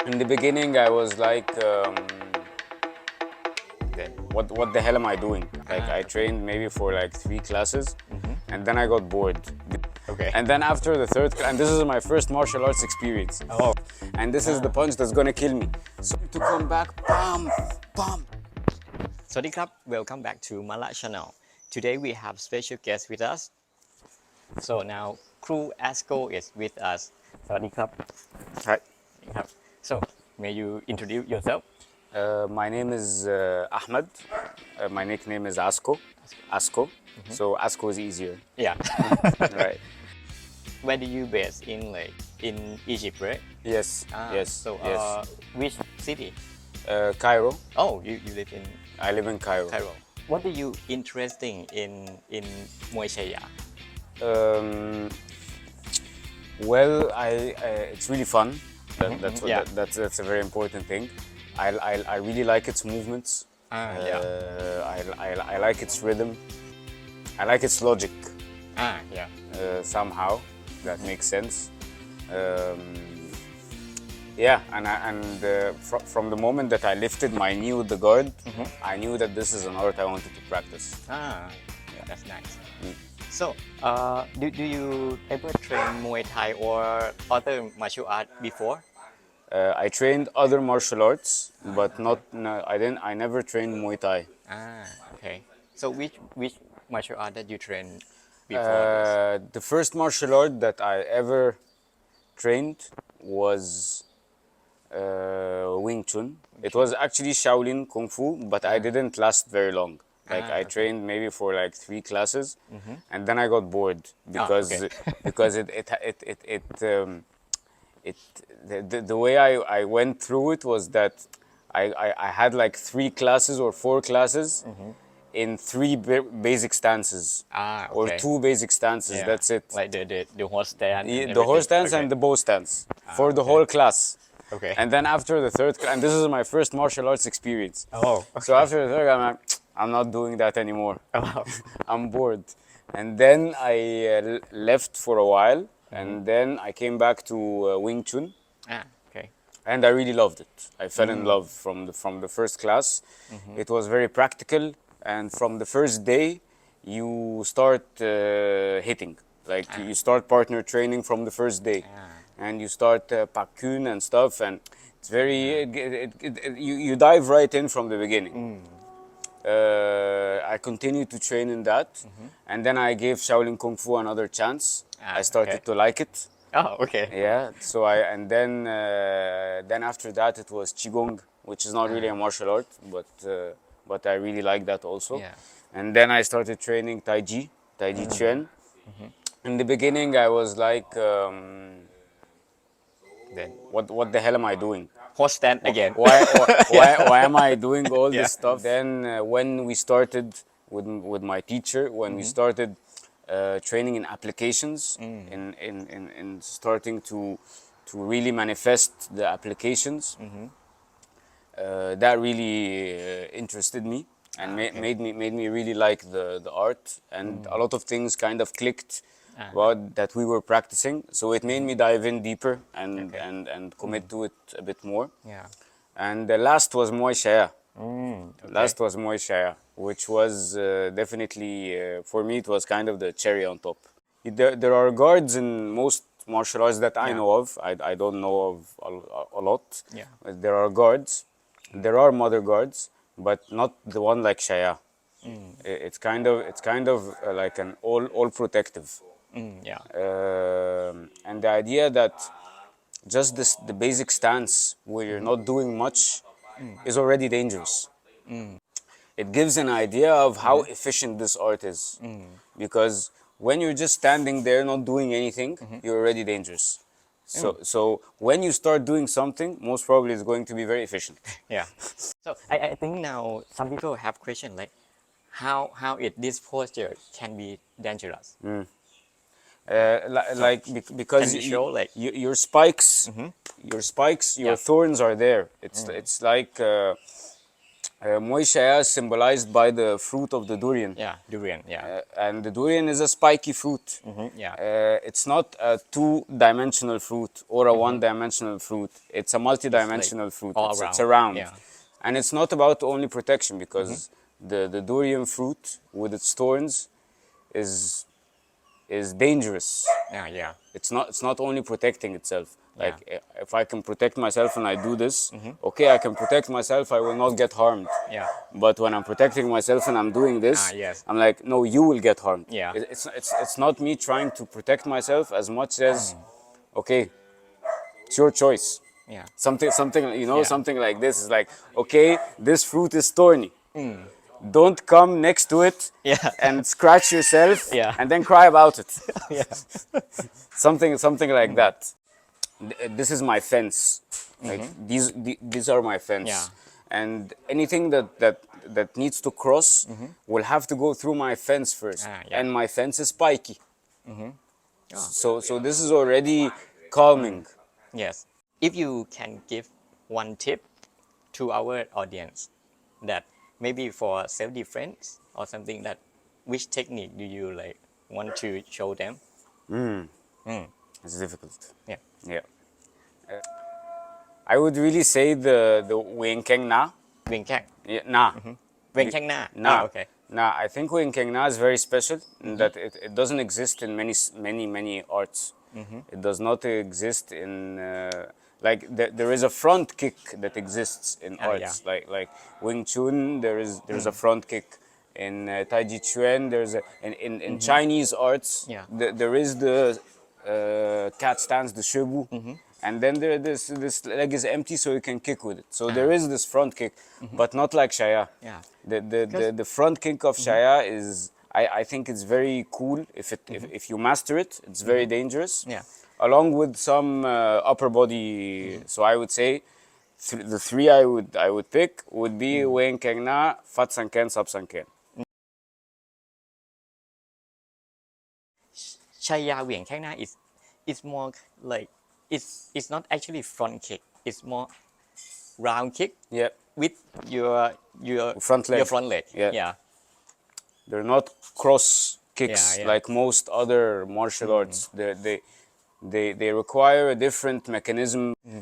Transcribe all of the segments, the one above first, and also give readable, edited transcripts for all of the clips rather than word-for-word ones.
In the beginning, I was like, what the hell am I doing? Like, I trained maybe for like 3 classes, and then I got bored. Okay. And then after the third, and this is my first martial arts experience. Oh. And this is the punch that's gonna kill me. So to come back, bam, bam. สวัสดีครับ Welcome back to MALLA channel. Today we have special guest with us. So now Kru Asko is with us. สวัสดีครับ Hi. ครับ So may you introduce yourself? My name is Ahmed. My nickname is Asko. Asko. So Asko is easier. Yeah. Right. Where do you base in Egypt, right? Yes. Yes. So yes. Which city? Cairo. Oh, you live in I live in Cairo. Cairo. What are you interesting in Muay Chaiya? Well, it's really fun. That's Yeah. that's a very important thing. I really like its movements. Yeah. I like its rhythm. I like its logic. Yeah. Somehow that makes sense. Yeah, from the moment that I lifted my knee with the guard, I knew that this is an art I wanted to practice. That's nice. So, do you ever train Muay Thai or other martial art before? I trained other martial arts, but not. No, I never trained Muay Thai. Okay. So which martial art that you train before this? The first martial art that I ever trained was Wing Chun. It was actually Shaolin Kung Fu, but I didn't last very long. Like I trained maybe for like 3 classes, and then I got bored because okay. because the way I went through it was that I had like 3 classes or 4 classes in 3 basic stances or Okay. 2 basic stances. Yeah. That's it. Like the horse stance. And The horse everything. stance Okay. and the bow stance for the whole class. Okay. And then after the third, and this is my first martial arts experience. Oh. So after the third, I'm not doing that anymore. Oh. I'm bored. And then I left for a while, and then I came back to Wing Chun, Okay. and I really loved it. I fell in love from the first class. It was very practical, and from the first day, you start hitting. Like you start partner training from the first day, and you start Pakun and stuff, and it's very you dive right in from the beginning. I continued to train in that, and then I gave Shaolin Kung Fu another chance. I started Okay. to like it. Oh, okay. Yeah, so then after that it was Qigong, which is not really a martial art, but I really like that also. Yeah. And then I started training Tai Chi Chuan. In the beginning, I was like, what the hell am I doing? Horse stand again. Why am I doing all Yeah. this stuff? Then when we started with my teacher, when we started training in applications, in starting to really manifest the applications, that really interested me and made me really like the art, and a lot of things kind of clicked about that we were practicing. So it made me dive in deeper and commit to it a bit more. Yeah. And the last was Muay Chaiya. Okay. Last was Muay Chaiya, which was definitely, for me, it was kind of the cherry on top. There are guards in most martial arts that I know of. I don't know of a lot. Yeah. But there are guards. There are mother guards, but not the one like Chaiya. It's kind of like an all protective. Yeah. And the idea that just the basic stance where you're not doing much is already dangerous. It gives an idea of how efficient this art is, because when you're just standing there not doing anything, you're already dangerous. So when you start doing something, most probably it's going to be very efficient. Yeah. So I think now some people have question like how this posture can be dangerous. Because Can you show, like- your spikes, your Yeah. thorns are there. It's like Muay Chaiya is symbolized by the fruit of the durian. Yeah, durian. Yeah. And the durian is a spiky fruit. Yeah. It's not a two-dimensional fruit or a one-dimensional fruit. It's a multi-dimensional fruit. all It's around. around. Yeah. And it's not about only protection, because the durian fruit with its thorns is dangerous. Yeah. Yeah. It's not only protecting itself. Yeah. Like, if I can protect myself and I do this, okay, I can protect myself, I will not get harmed. Yeah. But when I'm protecting myself and I'm doing this, Yes. I'm like, no, you will get harmed. Yeah. It's not me trying to protect myself as much as, okay, it's your choice. Yeah. Something Yeah. something like this is like, okay, this fruit is thorny. Don't come next to it Yeah. and scratch yourself Yeah. and then cry about it. Yeah. Something like that. This is my fence. Like, these are my fence. Yeah. And anything that needs to cross will have to go through my fence first. Yeah. And my fence is spiky. So this is already calming. Yes. If you can give one tip to our audience, that maybe for self-defense or something, that which technique do you like want to show them? It's difficult. Yeah. Yeah. I would really say the Wing Keng Na. เวียงแข้ง Yeah, Na. เวียงแข้งหน้า Na. okay. Na. I think Wing Keng Na is very special in that it doesn't exist in many arts. It does not exist in like there is a front kick that exists in arts. Yeah. Like Wing Chun, there's a front kick. In Tai Chi Chuan, there's in Chinese arts. Yeah. There is the cat stance, the Shibu. And then this leg is empty, so you can kick with it. So there is this front kick, but not like Chaiya. Yeah. The front kick of Chaiya is, I think it's very cool. If you master it, it's very dangerous. Yeah. Along with some upper body. So I would say the three I would pick would be Wen Keng Na, Fat Sanken, Sap Sanken. ชัยยาเหวี่ยงแข้งหน้า is more like it's not actually front kick, it's more round kick Yeah. with your Front leg. your front leg. Yeah. Yeah. They're not cross kicks Yeah, yeah. like most other martial arts. They require a different mechanism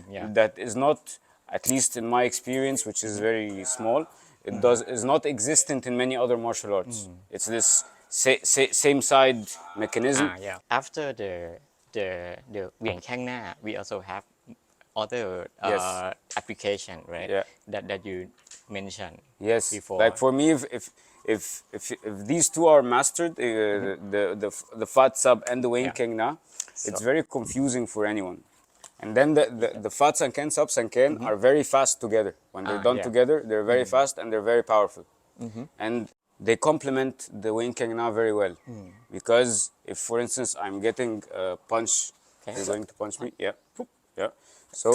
yeah. that is not, at least in my experience, which is very small, is not existent in many other martial arts. It's this same side mechanism. Yeah. After the เหวี่ยงแข้งหน้า we also have other Yes. application, right? Yeah. That you mentioned Yes, before. like for me, if these two are mastered, the Fat Sub and the Wayne Yeah. Keng Na, it's very confusing for anyone. And then the Fat Sanken, Sub Sanken are very fast together. When they're done yeah. together, they're very fast and they're very powerful. And they complement the Wayne Keng Na very well. Because if, for instance, I'm getting a punch, you're going to punch me, yeah, yeah. So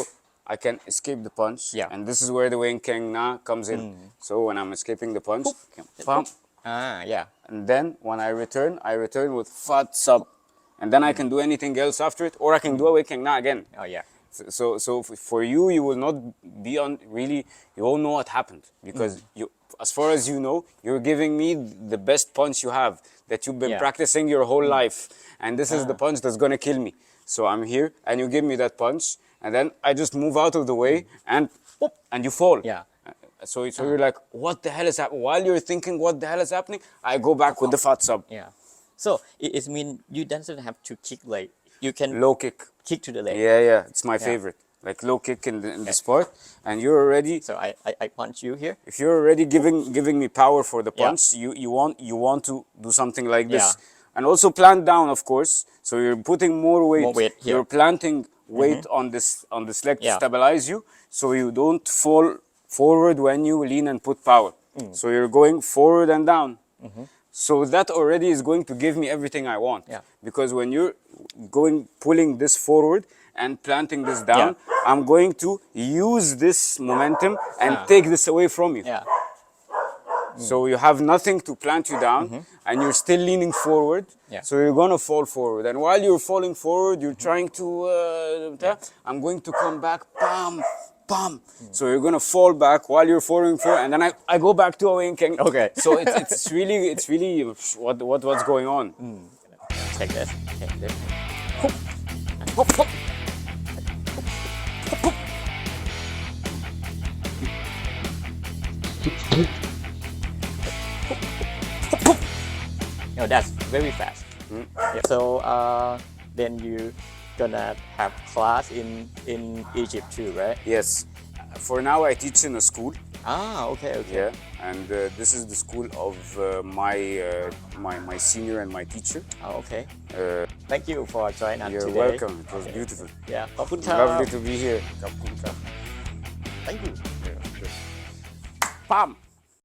I can escape the punch, Yeah. and this is where the Wayne Keng Na comes in. So when I'm escaping the punch, pam, yeah. and then when I return with Fat Sub, and then I can do anything else after it, or I can do a Wayne Keng Na again. Oh yeah. So for you, you will not be on really. You won't know what happened because you, as far as you know, you're giving me the best punch you have that you've been Yeah. practicing your whole life, and this is the punch that's gonna kill me. So I'm here, and you give me that punch, and then I just move out of the way, and whoop, and you fall. Yeah. So you're like, what the hell is happening? While you're thinking what the hell is happening, I go back with the Fat Sub. Yeah. So it means you doesn't have to kick, like you can Low kick. kick to the leg. Yeah, it's my favorite. Like low kick in the sport, and you're already. So I punch you here. If you're already giving me power for the Yeah. punch, you want to do something like this, Yeah. and also plant down, of course. So you're putting more weight. More weight here. You're planting weight on this leg to Yeah. stabilize you, so you don't fall forward when you lean and put power. So you're going forward and down. So that already is going to give me everything I want. Yeah. Because when you're pulling this forward and planting this down, I'm going to use this momentum and take this away from you. Yeah. So you have nothing to plant you down, and you're still leaning forward. Yeah. So you're gonna fall forward, and while you're falling forward, you're trying to. I'm going to come back, bam, bam. So you're gonna fall back while you're falling forward, and then I go back to a winking. Okay. So it's really what's going on. Take this. Take this. No, that's very fast. Yeah. So then you gonna have class in Egypt too, right? Yes. For now, I teach in a school. Ah, okay, okay. Yeah, and this is the school of my senior and my teacher. Oh, okay. Thank you for joining us You're today. welcome. It was beautiful. Yeah, ขอบคุณครับ Lovely to be here. Thank you. Bam.